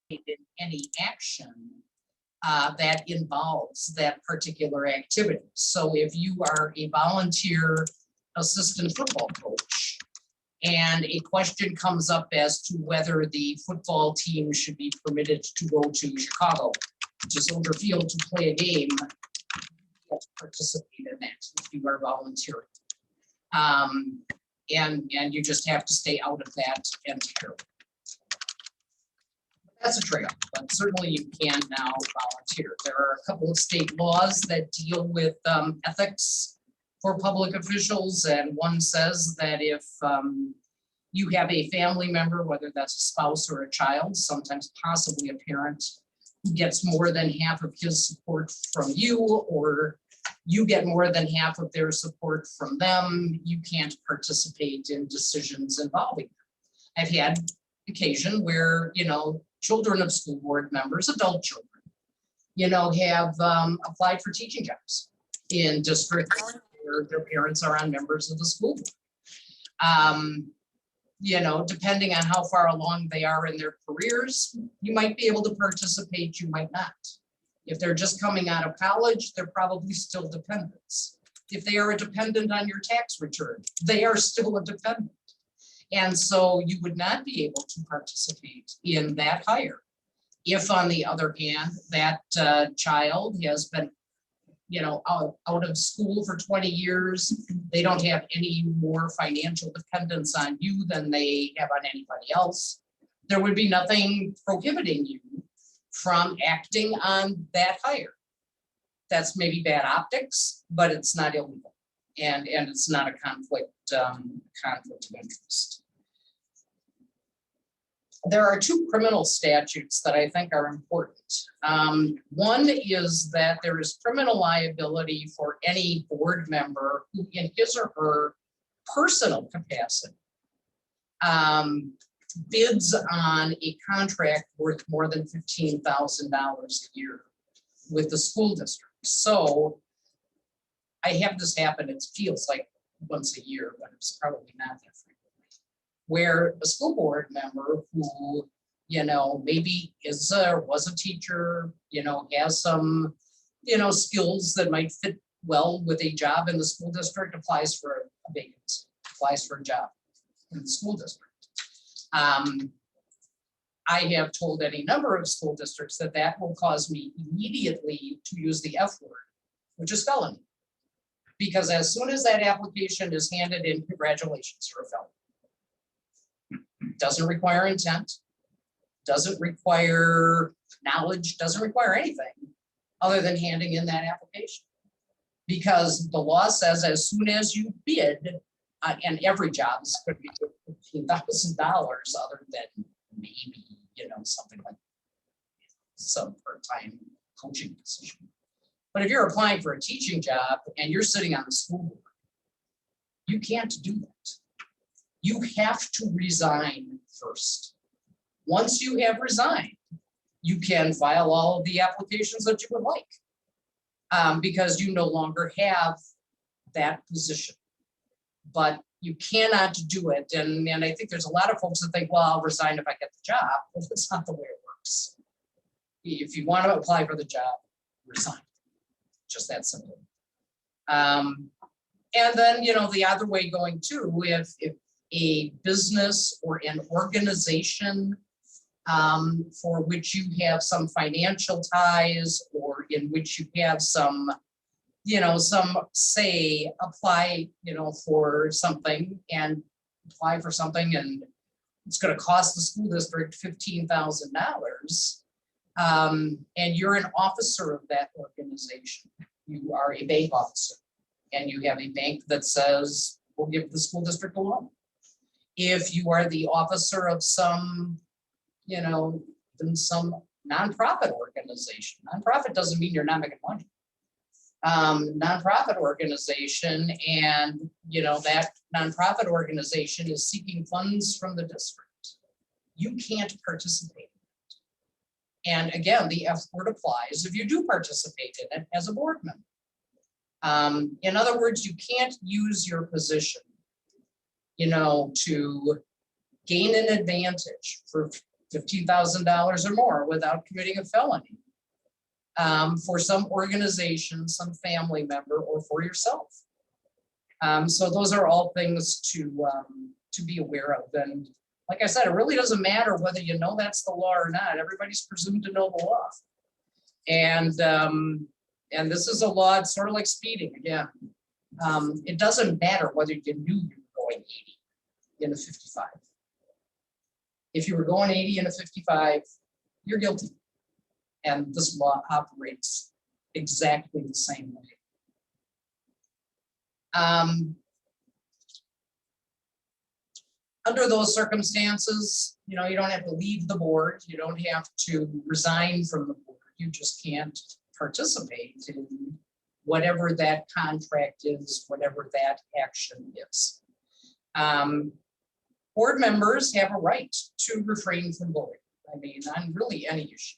in any action that involves that particular activity. So if you are a volunteer assistant football coach and a question comes up as to whether the football team should be permitted to go to Chicago, to Soldier Field to play a game, you have to participate in that if you are volunteering. And you just have to stay out of that entirely. That's a trade-off, but certainly you can now volunteer. There are a couple of state laws that deal with ethics for public officials, and one says that if you have a family member, whether that's a spouse or a child, sometimes possibly a parent, who gets more than half of his support from you, or you get more than half of their support from them, you can't participate in decisions involving them. I've had occasion where, children of school board members, adult children, have applied for teaching jobs in districts their parents are on members of the school board. You know, depending on how far along they are in their careers, you might be able to participate, you might not. If they're just coming out of college, they're probably still dependents. If they are a dependent on your tax return, they are still a dependent. And so you would not be able to participate in that hire. If, on the other hand, that child has been, you know, out of school for 20 years, they don't have any more financial dependence on you than they have on anybody else, there would be nothing prohibiting you from acting on that hire. That's maybe bad optics, but it's not illegal, and it's not a conflict of interest. There are two criminal statutes that I think are important. One is that there is criminal liability for any board member who, in his or her personal capacity, bids on a contract worth more than $15,000 a year with the school district. So I have this happen, it feels like once a year, but it's probably not that frequently, where a school board member who, you know, maybe is or was a teacher, you know, has some, you know, skills that might fit well with a job in the school district, applies for a vacancy, applies for a job in the school district. I have told any number of school districts that that will cause me immediately to use the F word, which is felony. Because as soon as that application is handed in, congratulations, you're a felon. Doesn't require intent, doesn't require knowledge, doesn't require anything other than handing in that application. Because the law says as soon as you bid, and every job is going to be $15,000 other than maybe, you know, something like some part-time coaching position. But if you're applying for a teaching job and you're sitting on the school board, you can't do that. You have to resign first. Once you have resigned, you can file all of the applications that you would like, because you no longer have that position. But you cannot do it. And I think there's a lot of folks that think, well, I'll resign if I get the job. Well, that's not the way it works. If you want to apply for the job, resign. Just that simple. And then, you know, the other way going too, if a business or an organization for which you have some financial ties, or in which you have some, you know, some say, apply, you know, for something and apply for something, and it's going to cost the school district $15,000. And you're an officer of that organization. You are a bank officer, and you have a bank that says, we'll give the school district a loan. If you are the officer of some, you know, some nonprofit organization, nonprofit doesn't mean you're not making money. Nonprofit organization, and you know that nonprofit organization is seeking funds from the district, you can't participate in it. And again, the F word applies if you do participate in it as a board member. In other words, you can't use your position, you know, to gain an advantage for $15,000 or more without committing a felony. For some organization, some family member, or for yourself. So those are all things to be aware of. And like I said, it really doesn't matter whether you know that's the law or not. Everybody's presumed to know the law. And this is a law, it's sort of like speeding again. It doesn't matter whether you knew you were going 80 in a 55. If you were going 80 in a 55, you're guilty. And this law operates exactly the same way. Under those circumstances, you know, you don't have to leave the board. You don't have to resign from the board. You just can't participate in whatever that contract is, whatever that action is. Board members have a right to refrain from voting. I mean, on really any issue.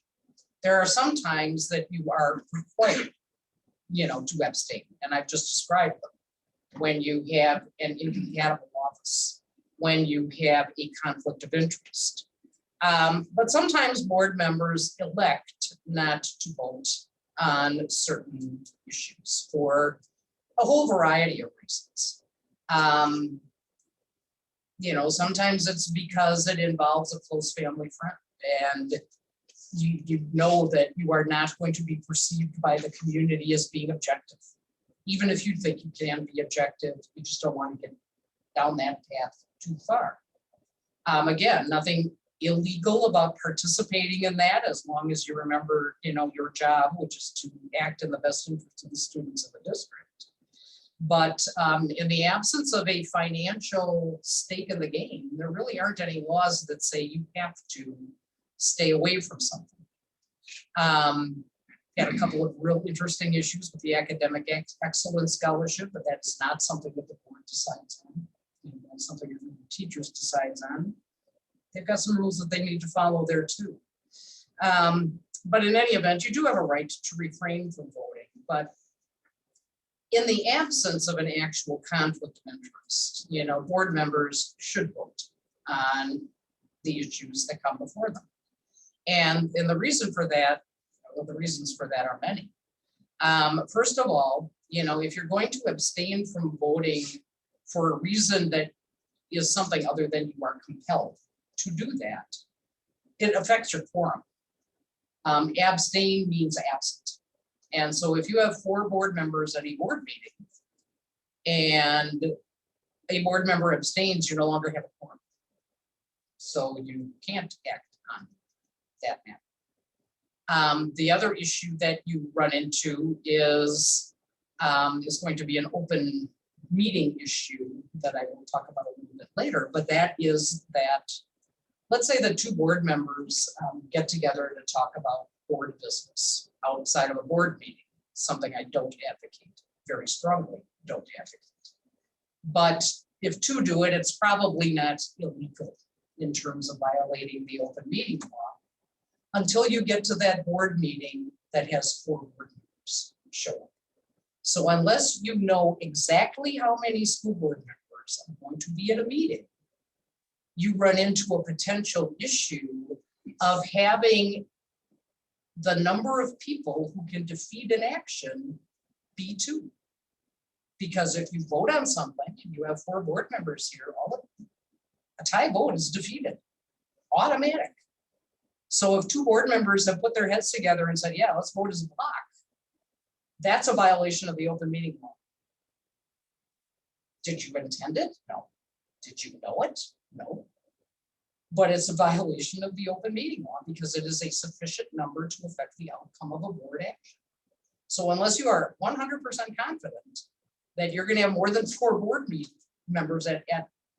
There are some times that you are required, you know, to abstain, and I've just described them. when you have an incompatible office, when you have a conflict of interest. But sometimes board members elect not to vote on certain issues for a whole variety of reasons. You know, sometimes it's because it involves a close family friend, and you know that you are not going to be perceived by the community as being objective. Even if you think you can be objective, you just don't want to get down that path too far. Again, nothing illegal about participating in that, as long as you remember, you know, your job, which is to act in the best interest of the students of the district. But in the absence of a financial stake in the game, there really aren't any laws that say you have to stay away from something. Had a couple of real interesting issues with the academic excellence scholarship, but that's not something that the board decides on. You know, that's something that the teachers decides on. They've got some rules that they need to follow there too. But in any event, you do have a right to refrain from voting, but in the absence of an actual conflict of interest, you know, board members should vote on the issues that come before them. And the reason for that, well, the reasons for that are many. First of all, you know, if you're going to abstain from voting for a reason that is something other than you are compelled to do that, it affects your quorum. Abstain means absent. And so if you have 4 board members at a board meeting and a board member abstains, you no longer have a quorum. So you can't act on that matter. The other issue that you run into is going to be an open meeting issue that I will talk about a little bit later, but that is that, let's say the 2 board members get together to talk about board business outside of a board meeting, something I don't advocate very strongly, don't advocate. But if 2 do it, it's probably not illegal in terms of violating the open meeting law until you get to that board meeting that has 4 board members show up. So unless you know exactly how many school board members are going to be at a meeting, you run into a potential issue of having the number of people who can defeat an action be 2. Because if you vote on something and you have 4 board members here, a tie vote is defeated, automatic. So if 2 board members have put their heads together and said, yeah, let's vote as a block, that's a violation of the open meeting law. Did you intend it? No. Did you know it? No. But it's a violation of the open meeting law because it is a sufficient number to affect the outcome of a board action. So unless you are 100% confident that you're going to have more than 4 board members at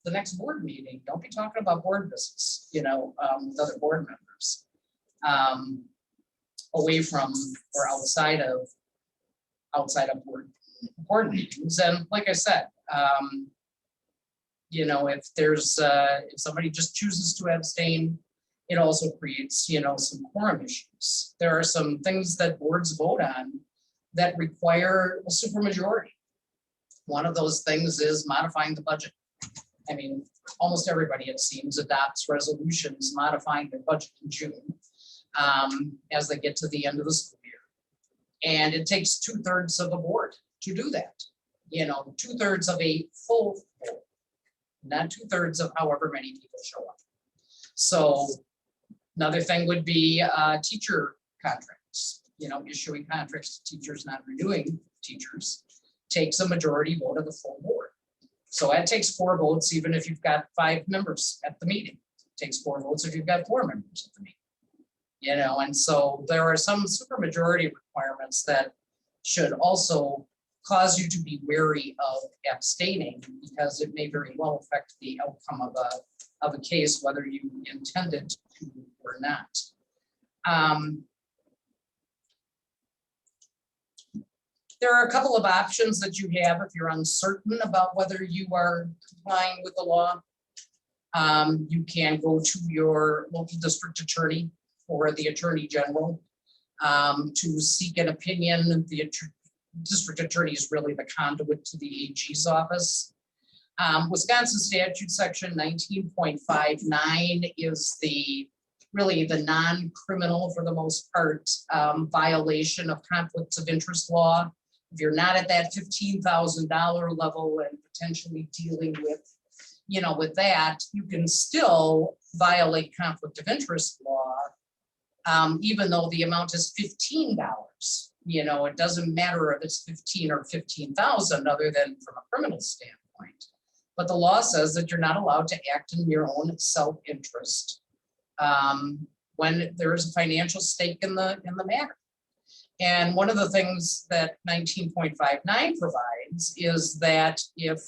the next board meeting, don't be talking about board business, you know, with other board members, away from or outside of board meetings. And like I said, you know, if somebody just chooses to abstain, it also creates, you know, some quorum issues. There are some things that boards vote on that require a supermajority. One of those things is modifying the budget. I mean, almost everybody, it seems, adopts resolutions modifying their budget in June as they get to the end of the school year. And it takes 2/3 of the board to do that. You know, 2/3 of a full board, not 2/3 of however many people show up. So another thing would be teacher contracts, you know, issuing contracts to teachers, not renewing teachers, takes a majority vote of the full board. So that takes 4 votes, even if you've got 5 members at the meeting. It takes 4 votes if you've got 4 members at the meeting. You know, and so there are some supermajority requirements that should also cause you to be wary of abstaining, because it may very well affect the outcome of a case, whether you intended to or not. There are a couple of options that you have if you're uncertain about whether you are complying with the law. You can go to your local district attorney or the attorney general to seek an opinion. district attorney is really the conduit to the AG's office. Wisconsin statute section 19.59 is really the non-criminal, for the most part, violation of conflicts of interest law. If you're not at that $15,000 level and potentially dealing with, with that, you can still violate conflict of interest law, even though the amount is $15. It doesn't matter if it's 15 or 15,000 other than from a criminal standpoint. But the law says that you're not allowed to act in your own self-interest when there is a financial stake in the matter. And one of the things that 19.59 provides is that if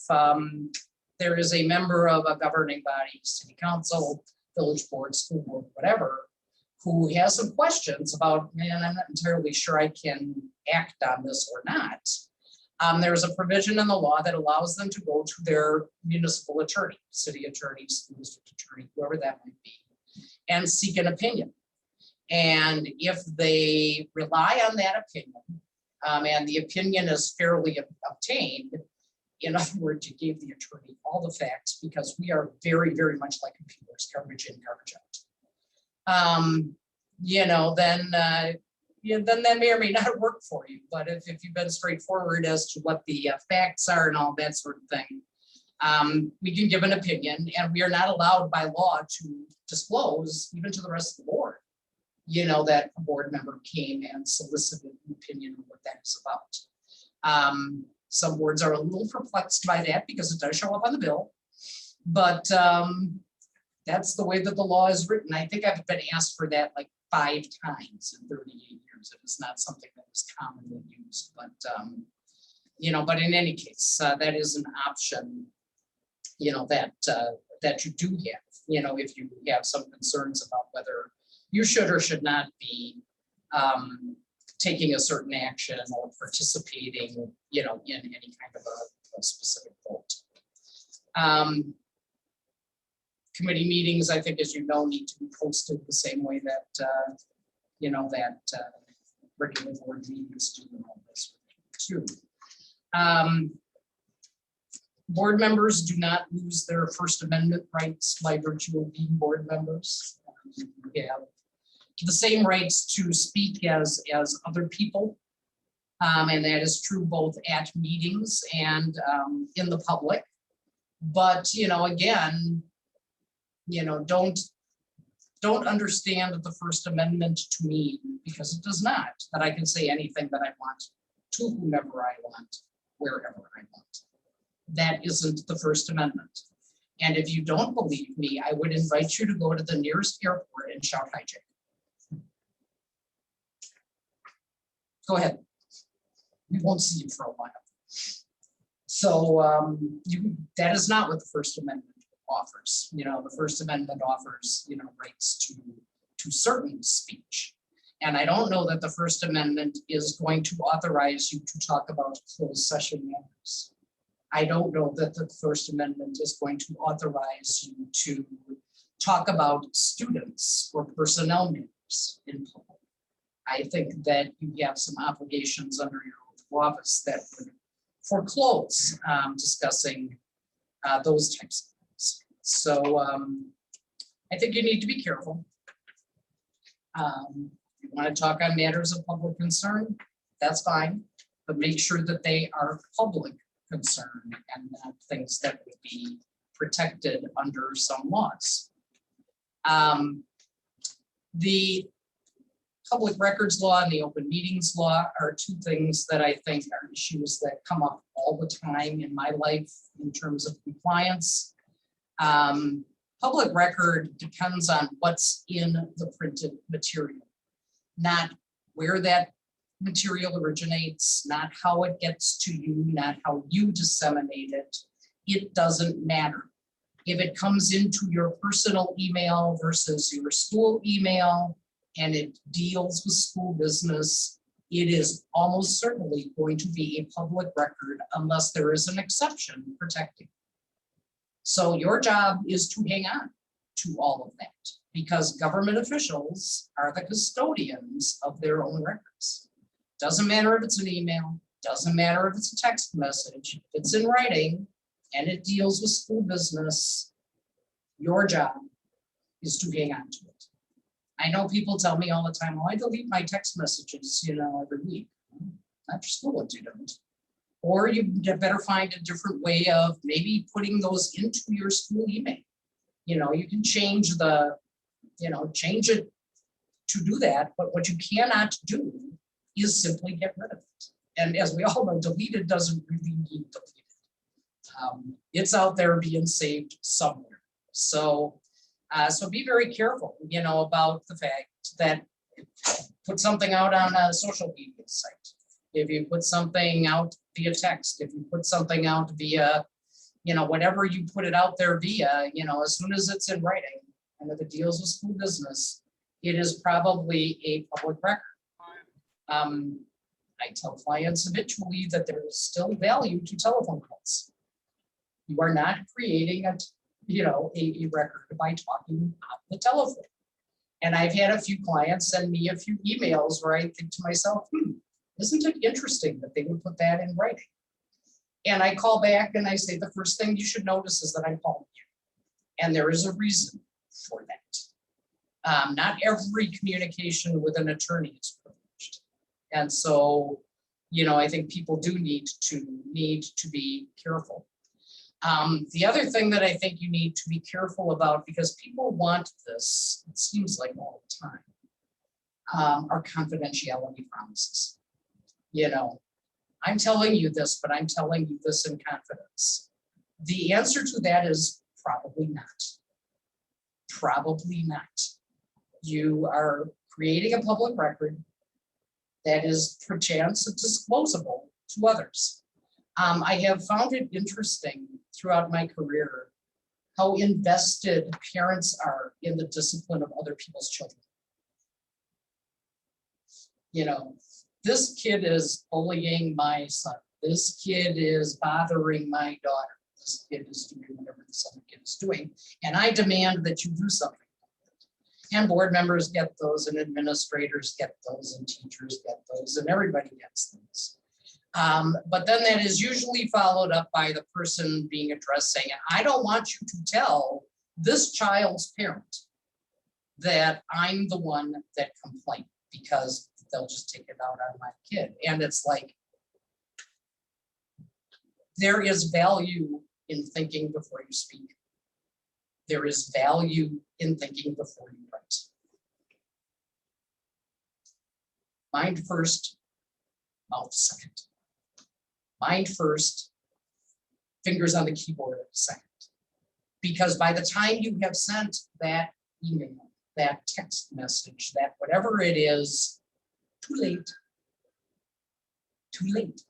there is a member of a governing body, city council, village board, school board, whatever, who has some questions about, man, I'm not entirely sure I can act on this or not. There's a provision in the law that allows them to go to their municipal attorney, city attorney, school district attorney, whoever that might be, and seek an opinion. And if they rely on that opinion, and the opinion is fairly obtained, in other words, you gave the attorney all the facts, because we are very, very much like computers, garbage in, garbage out. Then that may or may not work for you. But if you've been straightforward as to what the facts are and all that sort of thing, we can give an opinion, and we are not allowed by law to disclose, even to the rest of the board, that a board member came and solicited an opinion on what that is about. Some boards are a little perplexed by that because it does show up on the bill, but that's the way that the law is written. I think I've been asked for that like 5 times in 38 years. It is not something that is commonly used, but but in any case, that is an option, that you do have, if you have some concerns about whether you should or should not be taking a certain action or participating, in any kind of a specific vote. Committee meetings, I think, as you know, need to be posted the same way that, regular board meetings do and all this too. Board members do not lose their First Amendment rights by virtue of being board members. You have the same rights to speak as other people. And that is true both at meetings and in the public. But, again, don't understand the First Amendment to mean, because it does not, that I can say anything that I want to whomever I want, wherever I want. That isn't the First Amendment. And if you don't believe me, I would invite you to go to the nearest airport and shout hijack. Go ahead. We won't see you for a while. So that is not what the First Amendment offers. The First Amendment offers, rights to certain speech. And I don't know that the First Amendment is going to authorize you to talk about closed session matters. I don't know that the First Amendment is going to authorize you to talk about students or personnel matters in public. I think that you have some obligations under your oath of office that would foreclose discussing those types of things. So I think you need to be careful. You want to talk on matters of public concern, that's fine, but make sure that they are public concern and not things that would be protected under some laws. The public records law and the open meetings law are two things that I think are issues that come up all the time in my life in terms of compliance. Public record depends on what's in the printed material, not where that material originates, not how it gets to you, not how you disseminate it. It doesn't matter. If it comes into your personal email versus your school email, and it deals with school business, it is almost certainly going to be a public record unless there is an exception protecting. So your job is to hang on to all of that, because government officials are the custodians of their own records. Doesn't matter if it's an email, Doesn't matter if it's a text message, if it's in writing and it deals with school business, your job is to hang on to it. I know people tell me all the time, oh, I delete my text messages, every week. After school, you don't. Or you better find a different way of maybe putting those into your school email. You can change change it to do that, but what you cannot do is simply get rid of it. And as we all know, deleted doesn't really mean deleted. It's out there being saved somewhere. So be very careful, about the fact that put something out on a social media site. If you put something out via text, if you put something out via, whatever you put it out there via, as soon as it's in writing and if it deals with school business, it is probably a public record. I tell clients habitually that there is still value to telephone calls. You are not creating a record by talking on the telephone. And I've had a few clients send me a few emails where I think to myself, isn't it interesting that they would put that in writing? And I call back and I say, the first thing you should notice is that I'm calling you. And there is a reason for that. Not every communication with an attorney is privileged. And so, I think people do need to be careful. The other thing that I think you need to be careful about, because people want this, it seems like all the time, are confidentiality promises. I'm telling you this, but I'm telling you this in confidence. The answer to that is probably not. Probably not. You are creating a public record that is perchance disclosable to others. I have found it interesting throughout my career how invested parents are in the discipline of other people's children. This kid is bullying my son. This kid is bothering my daughter. This kid is doing whatever this other kid is doing. And I demand that you do something. And board members get those, and administrators get those, and teachers get those, and everybody gets those. But then that is usually followed up by the person being addressed saying, I don't want you to tell this child's parent that I'm the one that complained, because they'll just take it out on my kid. And it's like, there is value in thinking before you speak. There is value in thinking before you write. Mind first, mouth second. Mind first, fingers on the keyboard second. Because by the time you have sent that email, that text message, that whatever it is, too late. Too late.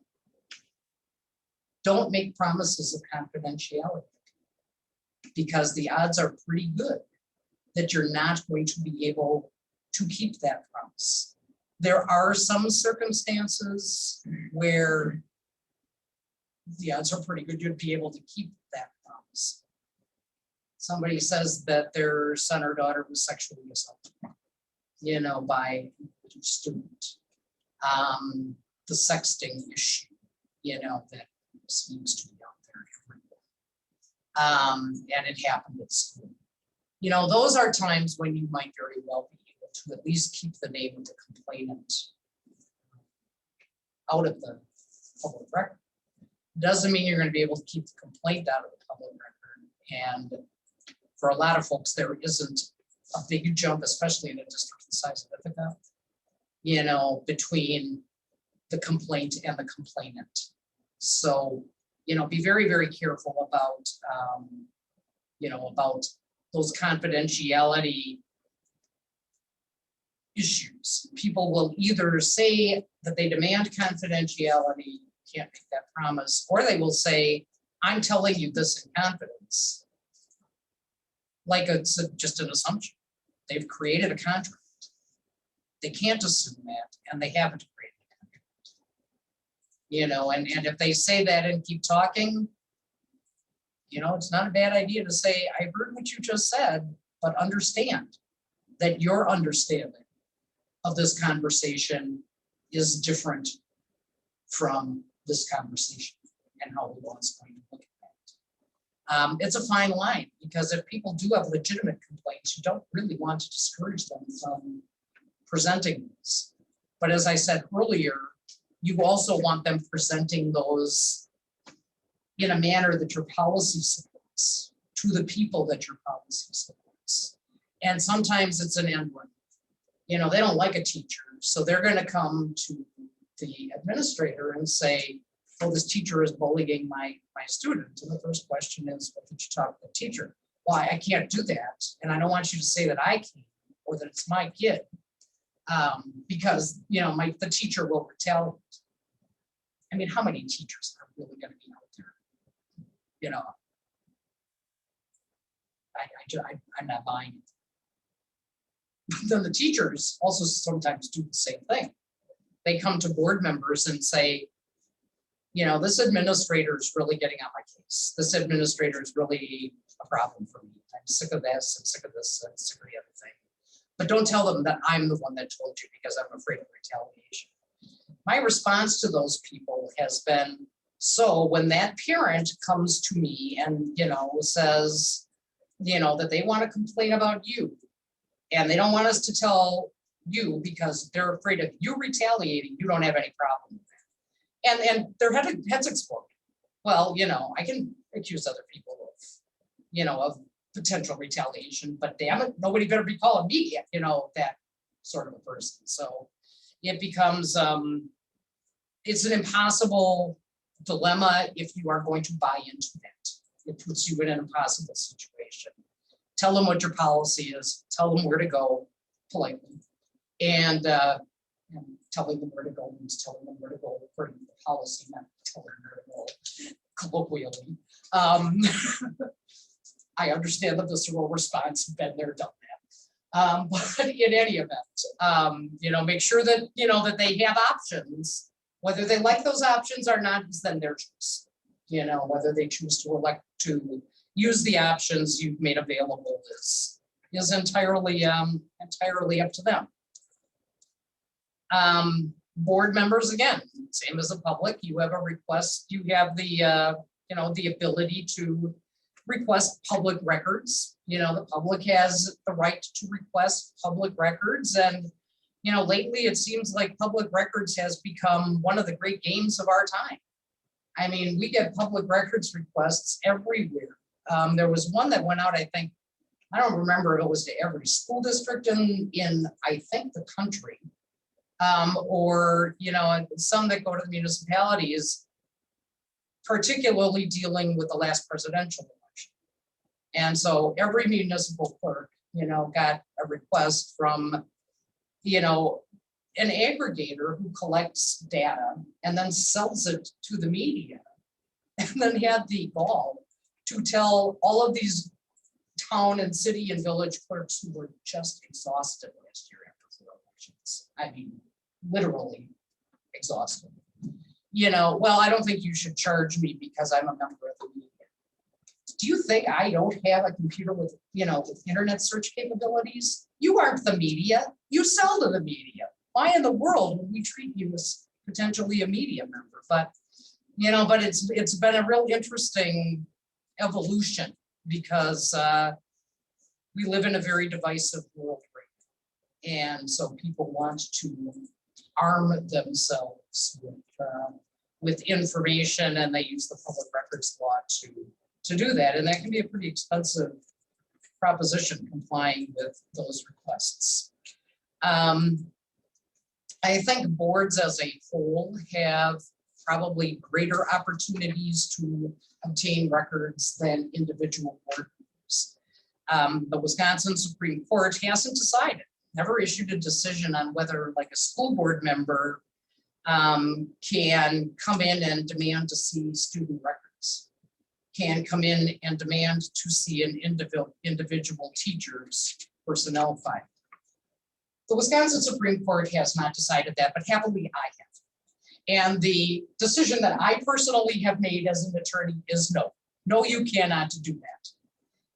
Don't make promises of confidentiality, because the odds are pretty good that you're not going to be able to keep that promise. There are some circumstances where the odds are pretty good you'd be able to keep that promise. Somebody says that their son or daughter was sexually assaulted, by a student. The sexting issue, that seems to be out there everywhere. And it happened at school. Those are times when you might very well be able to at least keep the name of the complainant out of the public record. Doesn't mean you're going to be able to keep the complaint out of the public record. And for a lot of folks, there isn't a big jump, especially in a district the size of Ithaca, between the complaint and the complainant. So, be very, very careful about, about those confidentiality issues. People will either say that they demand confidentiality, can't make that promise, or they will say, I'm telling you this in confidence. Like it's just an assumption. They've created a contract. They can't assume that, and they haven't created a contract. And if they say that and keep talking, it's not a bad idea to say, I heard what you just said, but understand that your understanding of this conversation is different from this conversation and how the law is going to look at that. It's a fine line, because if people do have legitimate complaints, you don't really want to discourage them from presenting those. But as I said earlier, you also want them presenting those in a manner that your policy supports, to the people that your policy supports. And sometimes it's an end run. You know, they don't like a teacher, so they're going to come to the administrator and say, well, this teacher is bullying my student. And the first question is, what did you talk to the teacher? Well, I can't do that. And I don't want you to say that I can, or that it's my kid, because, you know, the teacher will retaliate. I mean, how many teachers are really going to be out there? You know, I'm not buying it. But then the teachers also sometimes do the same thing. They come to board members and say, you know, this administrator is really getting on my case. This administrator is really a problem for me. I'm sick of this, I'm sick of this, I'm sick of the other thing. But don't tell them that I'm the one that told you, because I'm afraid of retaliation. My response to those people has been, so when that parent comes to me and, you know, says, you know, that they want to complain about you, and they don't want us to tell you because they're afraid of you retaliating, you don't have any problem with that. And their heads explode. Well, you know, I can accuse other people of, you know, of potential retaliation, but damn it, nobody better be calling me, you know, that sort of a person. So it becomes, it's an impossible dilemma if you are going to buy into that. It puts you in an impossible situation. Tell them what your policy is, tell them where to go politely. And telling them where to go means telling them where to go according to the policy, not telling them where to go colloquially. I understand the visceral response, been there, done that. But in any event, you know, make sure that, you know, that they have options. Whether they like those options or not is then their choice. You know, whether they choose to elect to use the options you've made available is entirely up to them. Board members, again, same as the public, you have a request, you have the, you know, the ability to request public records. You know, the public has the right to request public records. And, you know, lately it seems like public records has become one of the great games of our time. I mean, we get public records requests everywhere. There was one that went out, I think, I don't remember if it was to every school district in I think the country. Or, you know, some that go to the municipalities, particularly dealing with the last presidential election. And so every municipal clerk, you know, got a request from, you know, an aggregator who collects data and then sells it to the media, and then had the gall to tell all of these town and city and village clerks who were just exhausted last year after 4 elections. I mean, literally exhausted. You know, well, I don't think you should charge me because I'm a member of the media. Do you think I don't have a computer with, you know, with internet search capabilities? You aren't the media. You sell to the media. Why in the world would we treat you as potentially a media member? But, you know, but it's been a real interesting evolution, because we live in a very divisive world right now. And so people want to arm themselves with information, and they use the public records law to do that. And that can be a pretty expensive proposition, complying with those requests. I think boards as a whole have probably greater opportunities to obtain records than individual board members. The Wisconsin Supreme Court hasn't decided, never issued a decision on whether, like, a school board member can come in and demand to see student records, can come in and demand to see an individual teacher's personnel file. The Wisconsin Supreme Court has not decided that, but happily I have. And the decision that I personally have made as an attorney is no. No, you cannot do that.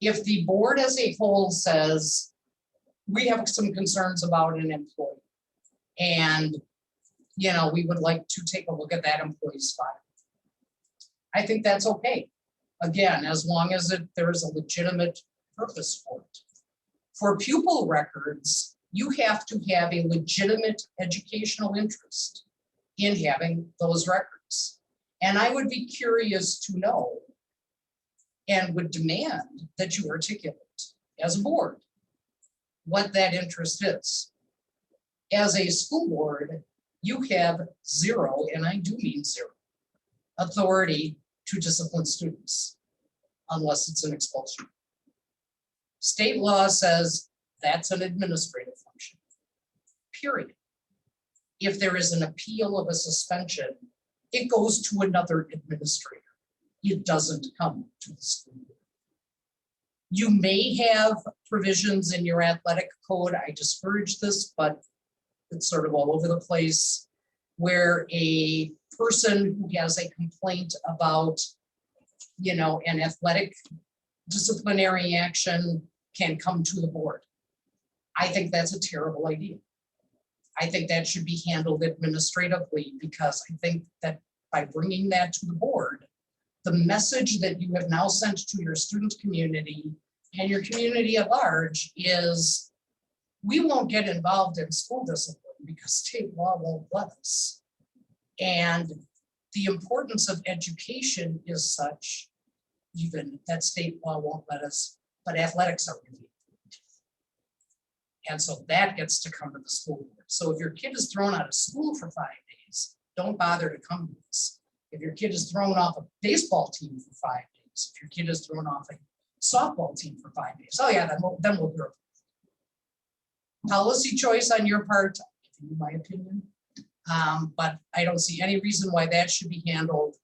If the board as a whole says, we have some concerns about an employee, and we would like to take a look at that employee's file. I think that's okay. Again, as long as there is a legitimate purpose for it. For pupil records, you have to have a legitimate educational interest in having those records. And I would be curious to know and would demand that you articulate as a board what that interest is. As a school board, you have zero, and I do mean zero, authority to discipline students unless it's an expulsion. State law says that's an administrative function, period. If there is an appeal of a suspension, it goes to another administrator. It doesn't come to the school board. You may have provisions in your athletic code, I discourage this, but it's sort of all over the place, where a person who has a complaint about, an athletic disciplinary action can come to the board. I think that's a terrible idea. I think that should be handled administratively, because I think that by bringing that to the board, the message that you have now sent to your student community and your community at large is, we won't get involved in school discipline because state law won't let us. And the importance of education is such, even that state law won't let us, but athletics are really important. And so that gets to come to the school board. So if your kid is thrown out of school for 5 days, don't bother to come to this. If your kid is thrown off a baseball team for 5 days, if your kid is thrown off a softball team for 5 days, oh yeah, then we'll hear it. Policy choice on your part, in my opinion, but I don't see any reason why that should be handled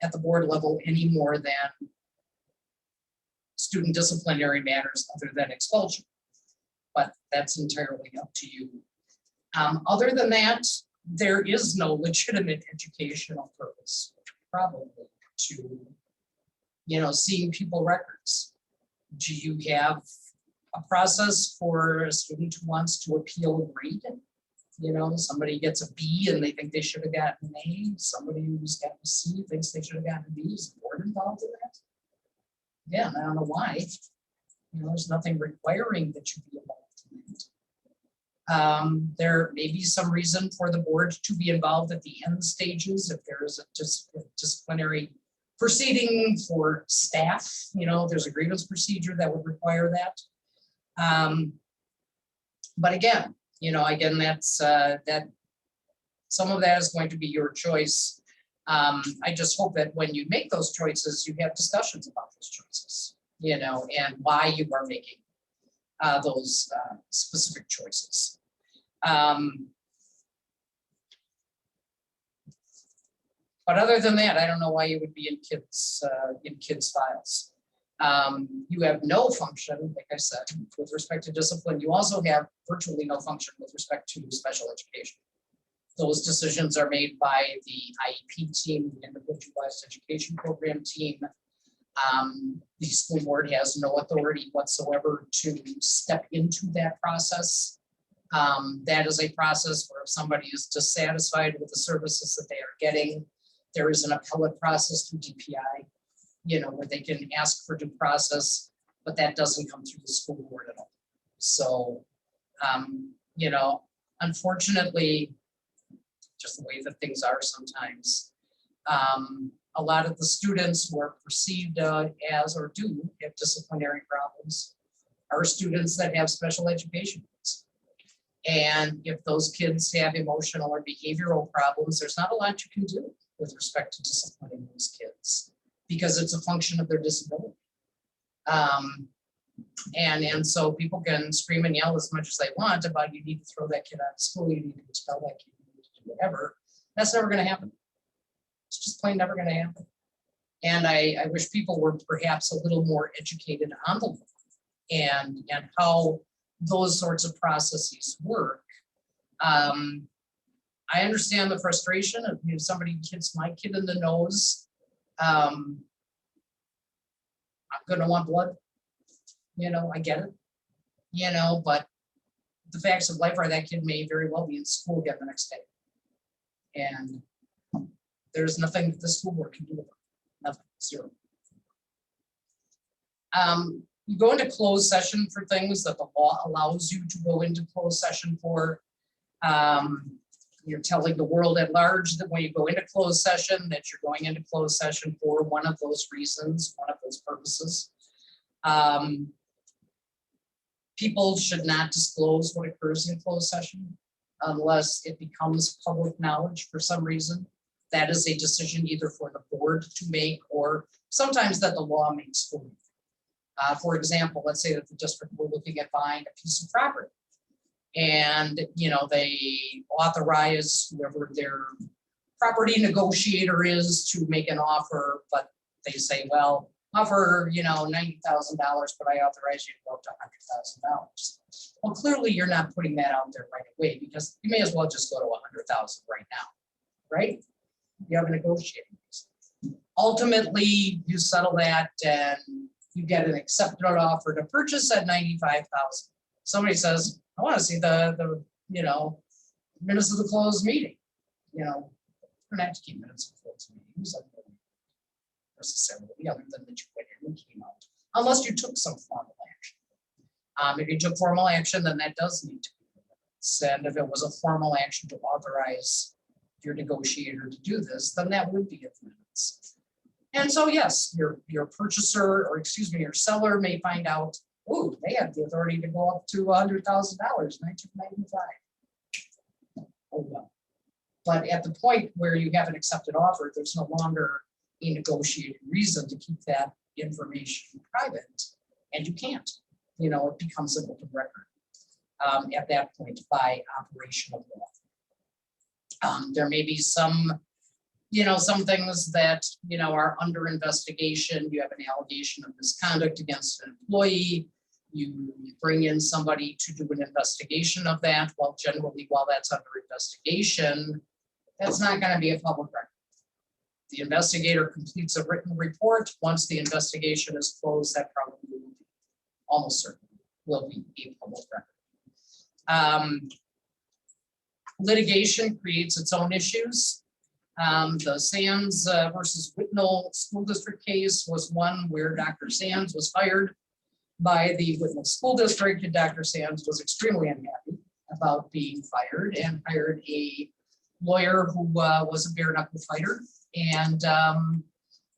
at the board level any more than student disciplinary matters other than expulsion. But that's entirely up to you. Other than that, there is no legitimate educational purpose, probably, to, seeing pupil records. Do you have a process for a student who wants to appeal a grade? Somebody gets a B and they think they should have gotten an A. Somebody who's got a C thinks they should have gotten a B. Is the board involved in that? Yeah, I don't know why. There's nothing requiring that you be involved in it. There may be some reason for the board to be involved at the end stages if there is a disciplinary proceeding for staff. There's a grievance procedure that would require that. But again, that's that some of that is going to be your choice. I just hope that when you make those choices, you have discussions about those choices, and why you are making those specific choices. But other than that, I don't know why you would be in kids files. You have no function, like I said, with respect to discipline. You also have virtually no function with respect to special education. Those decisions are made by the IEP team, the Individualized Education Program team. The school board has no authority whatsoever to step into that process. That is a process where if somebody is dissatisfied with the services that they are getting, there is an appellate process through DPI, where they can ask for due process, but that doesn't come through the school board at all. So, unfortunately, just the way that things are sometimes, a lot of the students who are perceived as or do have disciplinary problems are students that have special education needs. And if those kids have emotional or behavioral problems, there's not a lot you can do with respect to disciplining those kids, because it's a function of their disability. And so people can scream and yell as much as they want about, you need to throw that kid out of school, you need to expel that kid, you need to do whatever. That's never going to happen. It's just plain never going to happen. And I wish people were perhaps a little more educated on the law and how those sorts of processes work. I understand the frustration of if somebody hits my kid in the nose, I'm gonna want blood. I get it. But the facts of life are that kid may very well be in school again the next day. And there's nothing that the school board can do about it. Nothing, zero. You go into closed session for things that the law allows you to go into closed session for. You're telling the world at large that when you go into closed session, that you're going into closed session for one of those reasons, one of those purposes. People should not disclose what occurs in closed session unless it becomes public knowledge for some reason. That is a decision either for the board to make or sometimes that the law makes for you. For example, let's say that the district were looking at buying a piece of property. And, you know, they authorize whoever their property negotiator is to make an offer, but they say, well, offer, you know, $90,000, but I authorize you to go up to $100,000. Well, clearly you're not putting that out there right away because you may as well just go to 100,000 right now, right? You have a negotiating reason. Ultimately, you settle that and you get an accepted offer to purchase at $95,000. Somebody says, I want to see the you know, minutes of the closed meeting. You know, we're not to keep minutes of closed meetings necessarily, other than that you went in and came out, unless you took some formal action. If you took formal action, then that does need to be minutes. And if it was a formal action to authorize your negotiator to do this, then that would be in minutes. And so, yes, your purchaser, or excuse me, your seller may find out, oh, they have the authority to go up to $100,000, 1995. Oh, well. But at the point where you have an accepted offer, there's no longer a negotiated reason to keep that information private, and you can't. You know, it becomes an open record at that point by operation of law. There may be some, you know, some things that, you know, are under investigation. You have an allegation of misconduct against an employee. You bring in somebody to do an investigation of that. Well, generally, while that's under investigation, that's not going to be a public record. The investigator completes a written report. Once the investigation is closed, that probably will be, almost certainly will be a public record. Litigation creates its own issues. The Sands versus Whitnall School District case was one where Dr. Sands was fired by the Whitnall School District, and Dr. Sands was extremely unhappy about being fired and hired a lawyer who was a bare knuckle fighter. And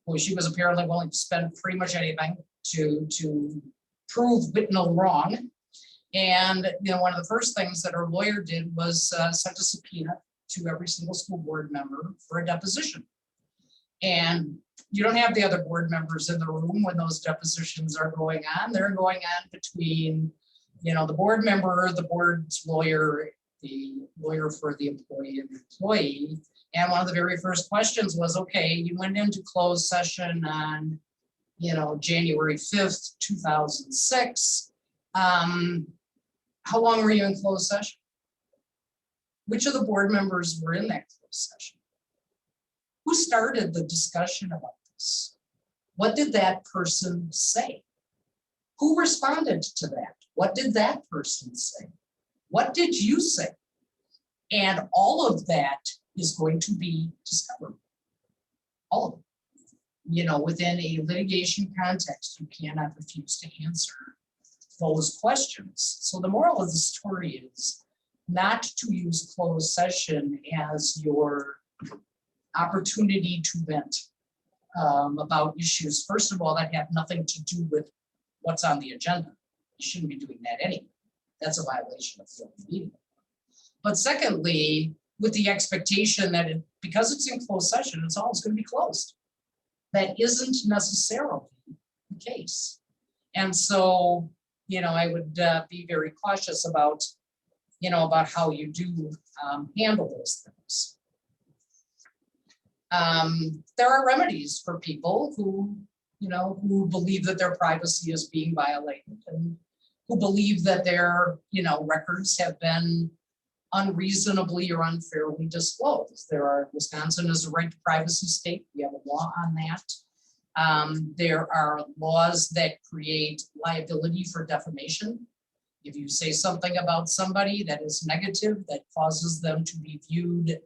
well, she was apparently willing to spend pretty much anything to prove Whitnall wrong. And, you know, one of the first things that her lawyer did was sent a subpoena to every single school board member for a deposition. And you don't have the other board members in the room when those depositions are going on. They're going on between, you know, the board member, the board's lawyer, the lawyer for the employee and the employee. And one of the very first questions was, okay, you went into closed session on, you know, January 5th, 2006. How long were you in closed session? Which of the board members were in that closed session? Who started the discussion about this? What did that person say? Who responded to that? What did that person say? What did you say? And all of that is going to be discovered. All of it. You know, within a litigation context, you cannot refuse to answer those questions. So the moral of the story is not to use closed session as your opportunity to vent about issues, first of all, that have nothing to do with what's on the agenda. You shouldn't be doing that anyway. That's a violation of the open meeting. But secondly, with the expectation that because it's in closed session, it's always going to be closed. That isn't necessarily the case. And so, you know, I would be very cautious about, you know, about how you do handle those things. There are remedies for people who, you know, who believe that their privacy is being violated and who believe that their, you know, records have been unreasonably or unfairly disclosed. Wisconsin is a right to privacy state. We have a law on that. There are laws that create liability for defamation. If you say something about somebody that is negative, that causes them to be viewed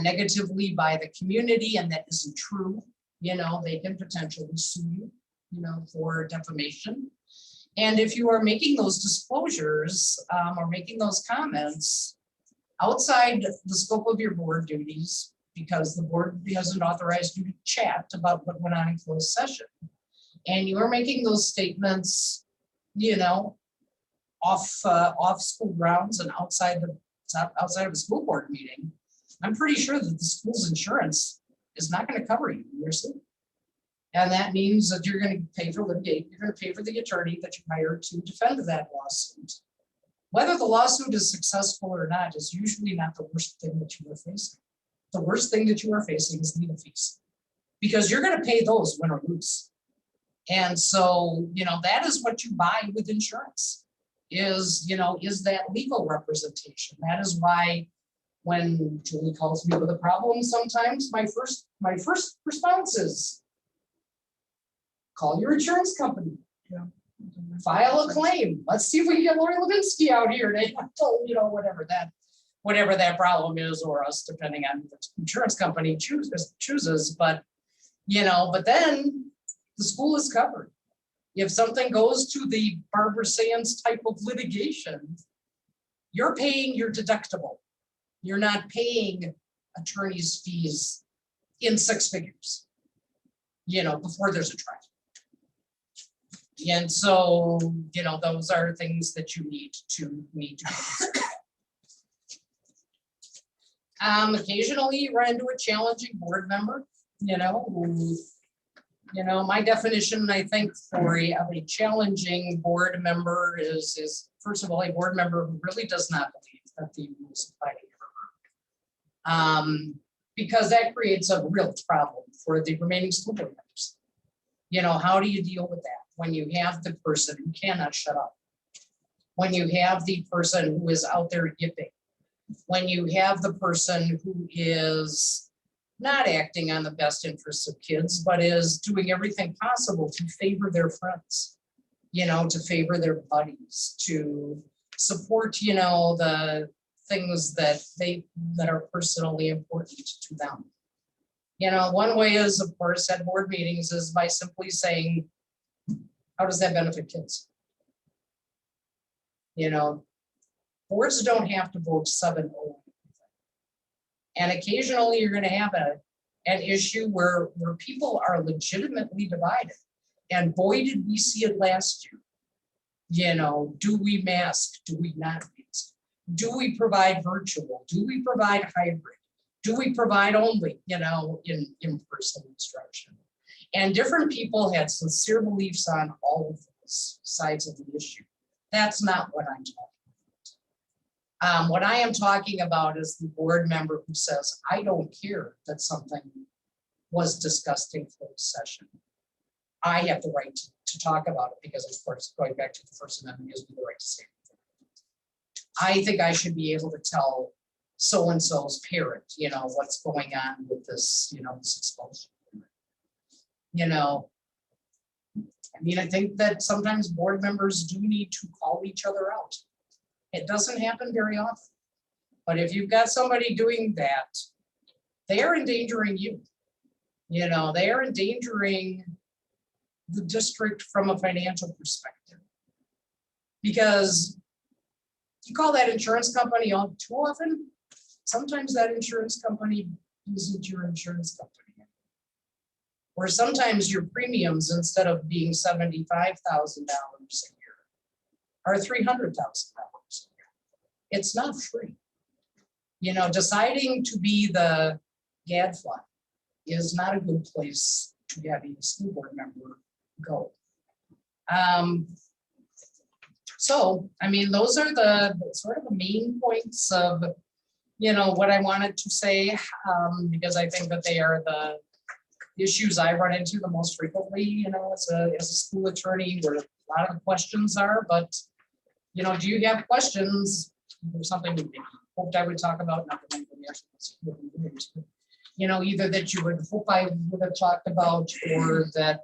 negatively by the community and that isn't true, they can potentially sue you, for defamation. And if you are making those disclosures or making those comments outside the scope of your board duties, because the board hasn't authorized you to chat about what went on in closed session, and you are making those statements, off school grounds and outside of a school board meeting, I'm pretty sure that the school's insurance is not going to cover you in your suit. And that means that you're going to pay for litigation, you're going to pay for the attorney that you hired to defend that lawsuit. Whether the lawsuit is successful or not is usually not the worst thing that you are facing. The worst thing that you are facing is legal fees, because you're going to pay those win or lose. And so, that is what you buy with insurance is that legal representation. That is why when Julie calls me with a problem, sometimes my first response is call your insurance company. File a claim. Let's see if we can get Lori Levinsky out here to, whatever that problem is, or us, depending on the insurance company chooses. But then the school is covered. If something goes to the Barbara Sands type of litigation, you're paying your deductible. You're not paying attorney's fees in six figures, before there's a trial. And so, those are things that you need to consider. Occasionally you run into a challenging board member, who, my definition, I think, for a challenging board member is first of all, a board member who really does not believe that the rules apply to everyone. Because that creates a real problem for the remaining school board members. How do you deal with that? When you have the person who cannot shut up, when you have the person who is out there yipping, when you have the person who is not acting on the best interests of kids, but is doing everything possible to favor their friends, to favor their buddies, to support, the things that are personally important to them. One way is, of course, at board meetings is by simply saying, how does that benefit kids? Boards don't have to vote 7-0. And occasionally you're going to have an issue where people are legitimately divided. And boy, did we see it last year. Do we mask? Do we not mask? Do we provide virtual? Do we provide hybrid? Do we provide only, in-person instruction? And different people had sincere beliefs on all of those sides of the issue. That's not what I'm talking about. What I am talking about is the board member who says, I don't care that something was discussed in closed session. I have the right to talk about it because, of course, going back to the First Amendment, gives me the right to say it. I think I should be able to tell so-and-so's parent, what's going on with this, this exposure. I think that sometimes board members do need to call each other out. It doesn't happen very often. But if you've got somebody doing that, they are endangering you. They are endangering the district from a financial perspective. Because you call that insurance company on too often, sometimes that insurance company isn't your insurance company. Or sometimes your premiums, instead of being $75,000 a year, are $300,000 a year. It's not free. Deciding to be the gadfly is not a good place to have a school board member go. Those are the sort of the main points of, what I wanted to say, because I think that they are the issues I run into the most frequently, as a school attorney, where a lot of the questions are. But, do you have questions? There's something we hoped I would talk about, not that anybody actually, either that you would hope I would have talked about, or that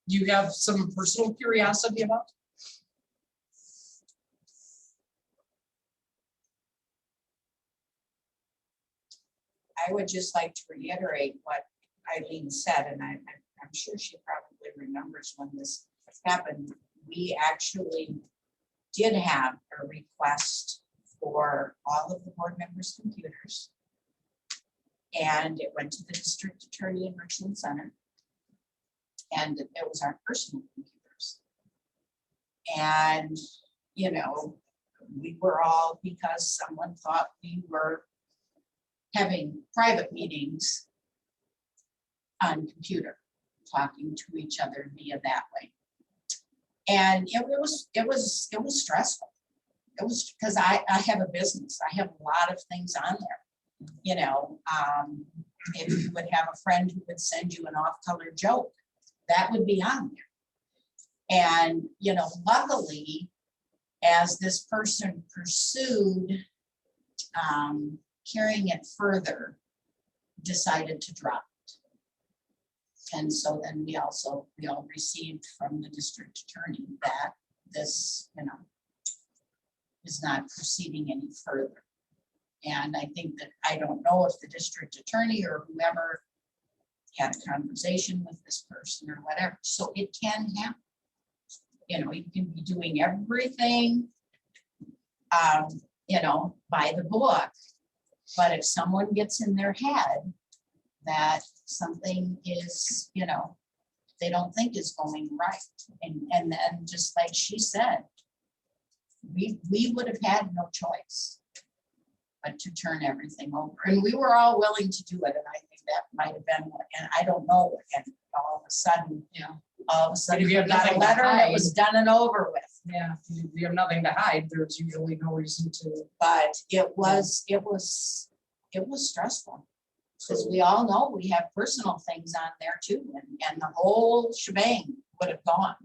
you have some personal curiosity about. I would just like to reiterate what Eileen said, and I'm sure she probably remembers when this happened. We actually did have a request for all of the board members' computers. And it went to the district attorney in Richland Center. And it was our personal computers. And, you know, we were all, because someone thought we were having private meetings on computer, talking to each other via that way. And it was stressful. It was because I have a business. I have a lot of things on there. You know, if you would have a friend who would send you an off-color joke, that would be on there. And, you know, luckily, as this person pursued carrying it further, decided to drop it. And so then we all received from the district attorney that this, you know, is not proceeding any further. And I think that, I don't know if the district attorney or whoever had a conversation with this person or whatever. So it can happen. You know, you can be doing everything, you know, by the book. But if someone gets in their head that something is, you know, they don't think is going right. And then just like she said, we would have had no choice but to turn everything over. And we were all willing to do it. And I think that might have been what, and I don't know. And all of a sudden, we got a letter and it was done and over with. Yeah, if you have nothing to hide, there's usually no reason to. But it was stressful. Because we all know we have personal things on there too. And the whole shebang would have gone.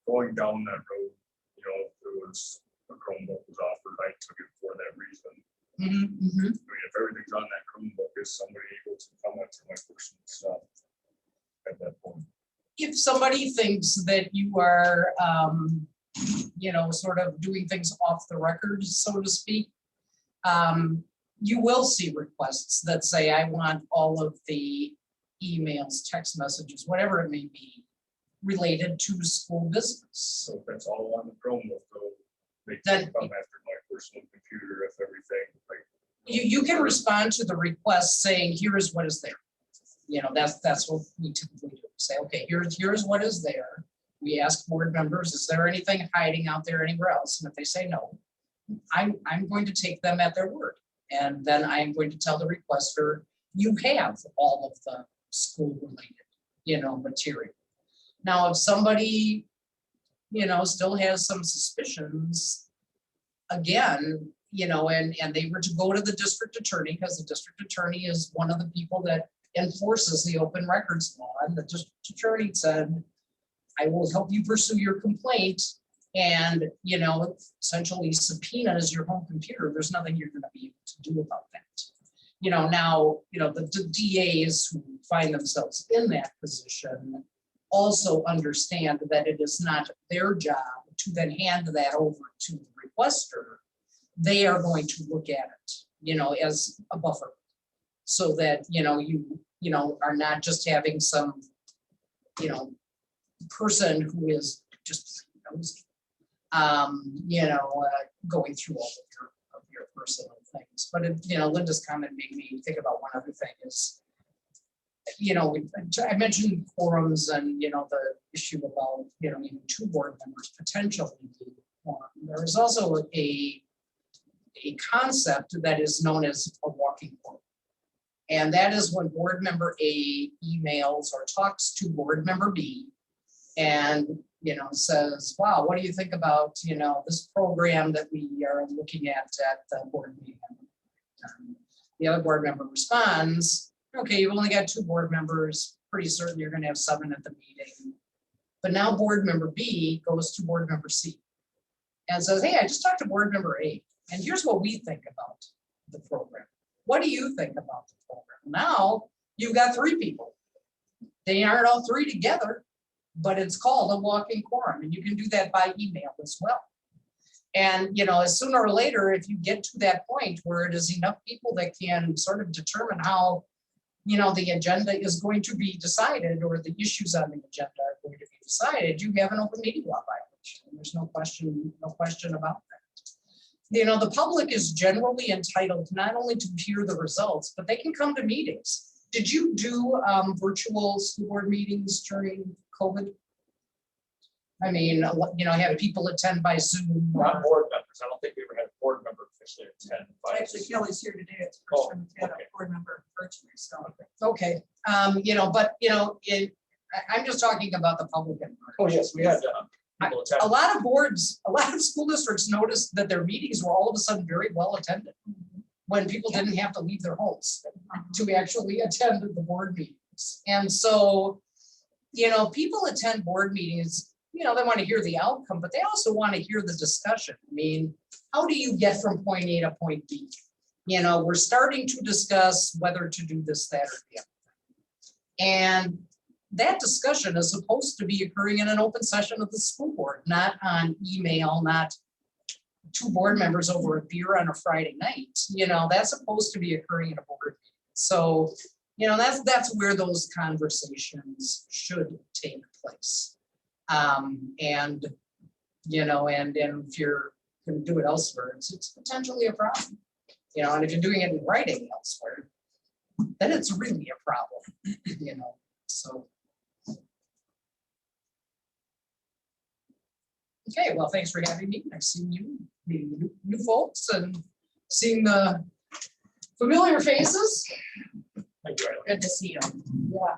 Going down that road, you know, there was a Chromebook was offered, I took it for that reason. I mean, if everything's on that Chromebook, is somebody able to comment on my personal stuff at that point? If somebody thinks that you are, you know, sort of doing things off the record, so to speak, you will see requests that say, I want all of the emails, text messages, whatever it may be, related to school business. So if that's all on the Chromebook, though, they That- can come after my personal computer if everything, like. You can respond to the request saying, here is what is there. You know, that's what we typically do. Say, okay, here's what is there. We ask board members, is there anything hiding out there anywhere else? And if they say no, I'm going to take them at their word. And then I'm going to tell the requester, you have all of the school related, you know, material. Now, if somebody, you know, still has some suspicions, again, you know, and they were to go to the district attorney, because the district attorney is one of the people that enforces the open records law. And the district attorney said, I will help you pursue your complaint. And, you know, essentially subpoenas your home computer. There's nothing you're going to be able to do about that. You know, now, you know, the DAs who find themselves in that position also understand that it is not their job to then hand that over to the requester. They are going to look at it, you know, as a buffer, so that, you know, you know, are not just having some, you know, person who is just, you know, going through all of your personal things. But, you know, Linda's comment made me think about one other thing is, you know, I mentioned quorums and, you know, the issue about, you know, even 2 board members potentially being a quorum. There is also a concept that is known as a walking quorum. And that is when board member A emails or talks to board member B and, you know, says, wow, what do you think about, you know, this program that we are looking at the board meeting? The other board member responds, okay, you've only got 2 board members, pretty certain you're going to have 7 at the meeting. But now board member B goes to board member C and says, hey, I just talked to board member A, and here's what we think about the program. What do you think about the program? Now you've got 3 people. They aren't all 3 together, but it's called a walking quorum, and you can do that by email as well. And, as sooner or later, if you get to that point where it is enough people that can sort of determine how, the agenda is going to be decided, or the issues on the agenda are going to be decided, you have an open meeting law violation. There's no question about that. The public is generally entitled not only to hear the results, but they can come to meetings. Did you do virtual school board meetings during COVID? I mean, have people attend by Zoom? Not board members. I don't think we ever had a board member officially attend. Actually, Kelly's here today. It's the Oh, first time we've had okay. a board member virtually, so. Okay, I'm just talking about the public. Oh, yes, we had people attend. A lot of boards, a lot of school districts noticed that their meetings were all of a sudden very well attended, when people didn't have to leave their homes to actually attend the board meetings. And so, people attend board meetings, they want to hear the outcome, but they also want to hear the discussion. I mean, how do you get from point A to point B? We're starting to discuss whether to do this, that, or the other. And that discussion is supposed to be occurring in an open session of the school board, not on email, not two board members over a beer on a Friday night. That's supposed to be occurring in a board meeting. So, that's where those conversations should take place. And if you're going to do it elsewhere, it's potentially a problem. And if you're doing it in writing elsewhere, then it's really a problem. So. Okay, well, thanks for having me. I've seen you, meeting new folks, and seeing the familiar faces. Thank you, Riley. Good to see you. Yeah.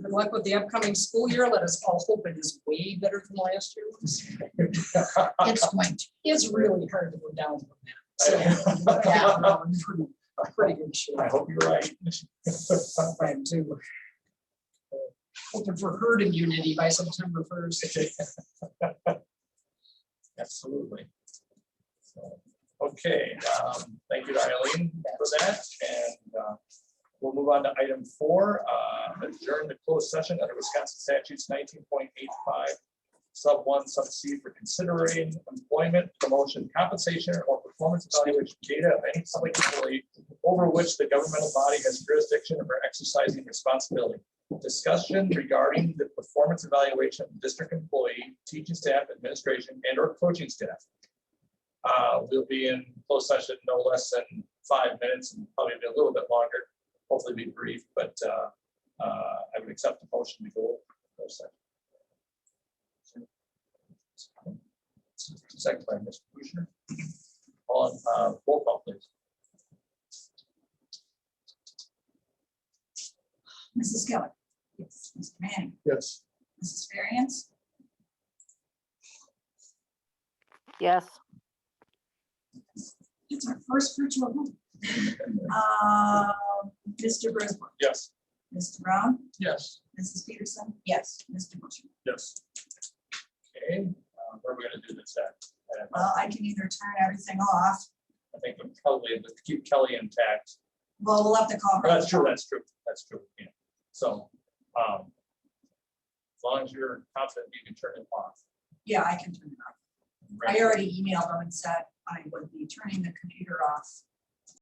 Good luck with the upcoming school year. Let us all hope it is way better than last year was. It's going to. It's really hard to go down from that. So, yeah, no, I'm pretty good shape. I hope you're right. I am too. Hoping for herd immunity by September 1st. Absolutely. So, okay, thank you to Eileen for that, and we'll move on to item 4, adjourn the closed session under Wisconsin statutes 19.85, sub 1, sub C, for considering employment, promotion, compensation, or performance evaluation data of any public employee over which the governmental body has jurisdiction or exercising responsibility. Discussion regarding the performance evaluation of district employee, teaching staff, administration, and or coaching staff. We'll be in closed session no less than 5 minutes, and probably be a little bit longer, hopefully be brief, but I would accept the motion to go closed session. Second by Mr. Kushner. On roll call, please. Mrs. Keller. Yes. Mr. Manning. Yes. Mrs. Variance. Yes. It's our first virtual one. Mr. Brisbois. Yes. Mr. Brown. Yes. Mrs. Peterson. Yes. Mr. Busher. Yes. Okay, where are we gonna do this at? Well, I can either turn everything off. I think we'll probably have to keep Kelly intact. Well, we'll have to call her. That's true, that's true, that's true. Yeah. So, as long as you're confident you can turn it off. Yeah, I can turn it off. I already emailed them and said I would be turning the computer off